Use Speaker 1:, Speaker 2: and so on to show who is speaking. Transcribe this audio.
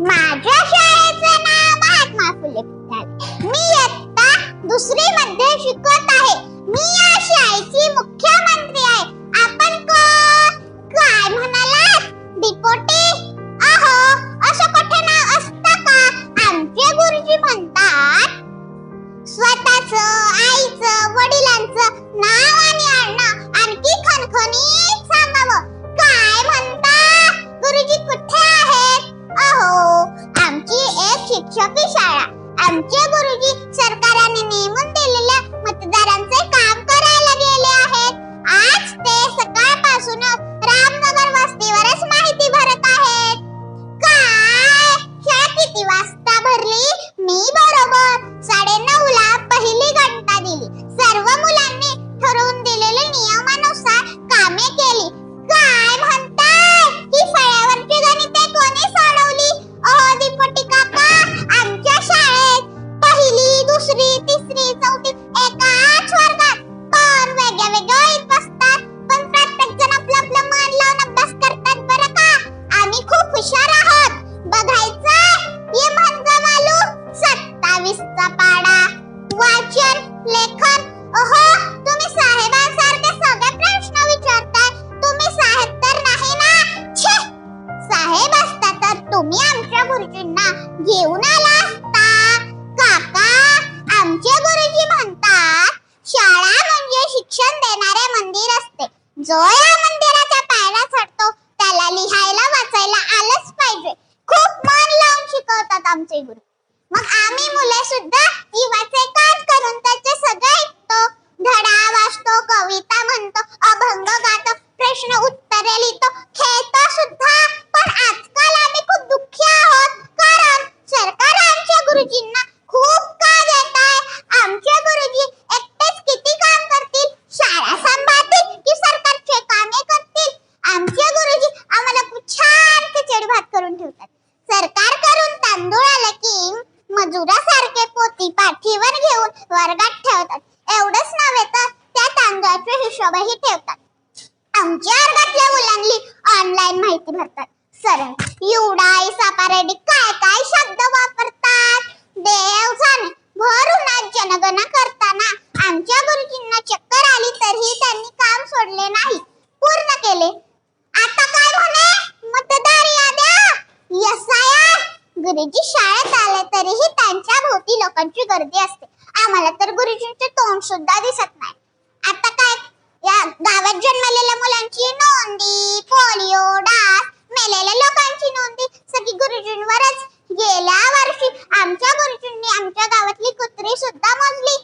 Speaker 1: माझ्या शाळेचं नाव महात्मा फुले विद्यालय. मी इयत्ता दुसरी मध्ये शिकत आहे. मी या शाळेची मुख्यमंत्री आहे. आपण कोण? काय म्हणालात? डिपोटी? अहो, असं कुठे नाव असतं का? आमचे गुरुजी म्हणतात स्वतःचं, आईचं, वडिलांचं नाव आणि आडनाव आणखी खणखणीत सांगावं. काय म्हणता? गुरुजी कुठे आहेत? अहो, आमची एक शिक्षकी शाळा. आमचे गुरुजी सरकारने नेमून दिलेल्या मतदारांचे काम करायला गेले आहेत. आज ते सकाळपासूनच रामनगर वस्तीवरच माहिती भरत आहेत. काय? शाळा किती वाजता भरली? मी बरोबर 9:30ला पहिली घंटा दिली. सर्व मुलांनी ठरवून दिलेल्या नियमानुसार कामे केली. काय म्हणताय? ही फळ्यावरची गणिते कोणी सोडवली? अहो दिपोटी काका, आमच्या शाळेत पहिली, दुसरी, तिसरी, चौथी एकाच वर्गात पण वेगळ्या वेगळ्या वहीत बसतात. पण प्रत्येक जण आपलं मन लावून अभ्यास करतात बरं का. आम्ही खूप हुशार आहोत. बघायचं? ये म्हणजे मालू 27चा पाडा. वाचन, लेखन. अहो, तुम्ही साहेबांसारखे सगळे प्रश्न विचारताय. तुम्ही साहेब तर नाही ना? छे, साहेब असता तर तुम्ही आमच्या गुरुजींना घेऊन आला असता. काका, आमचे गुरुजी म्हणतात शाळा म्हणजे शिक्षण देणारे मंदिर असते. जो या मंदिराच्या पायऱ्या चढतो त्याला लिहायला वाचायला आलंच पाहिजे. खूप मन लावून शिकवतात आमचे गुरु. मग आम्ही मुले सुद्धा जीवाचे कान करून त्याचे सगळे ऐकतो. धडा वाचतो, कविता म्हणतो, अभंग गातो, प्रश्न उत्तरे लिहितो, खेळतो सुद्धा. पण आजकाल आम्ही खूप दुःखी आहोत, कारण सरकार आमच्या गुरुजींना खूप का देत आहे. आमचे गुरुजी एकटेच किती काम करतील? शाळा सांभाळतील की सरकारचे कामे करतील? आमचे गुरुजी आम्हाला छान खिचडी भात करून ठेवतात. सरकार करून तांदूळ आलं की मजुरासारखे पोती पाठीवर घेऊन वर्गात ठेवतात. एवढंच नव्हे तर त्या तांदळाचे हिशोबही ठेवतात. आमच्या वर्गातल्या मुलांनी ऑनलाईन माहिती भरतात. सरळ युडाई सापारेडी काय काय शब्द वापरतात. देव जाणे. भर उन्हात जनगणना करताना आमच्या गुरुजींना चक्कर आली तरीही त्यांनी काम सोडले नाही, पूर्ण केले. आता काय म्हणे? मतदार याद्या, एसआयआर. गुरुजी शाळेत आले तरीही त्यांच्या भोवती लोकांची गर्दी असते. आम्हाला तर गुरुजींचे तोंड सुद्धा दिसत नाही. आता काय? या गावात जन्मलेल्या मुलांची नोंदी, पोलिओ, डास, मेलेल्या लोकांची नोंदी सगळी गुरुजींवरच. गेल्या वर्षी आमच्या गुरुजींनी आमच्या गावातली कुत्री सुद्धा मोजली.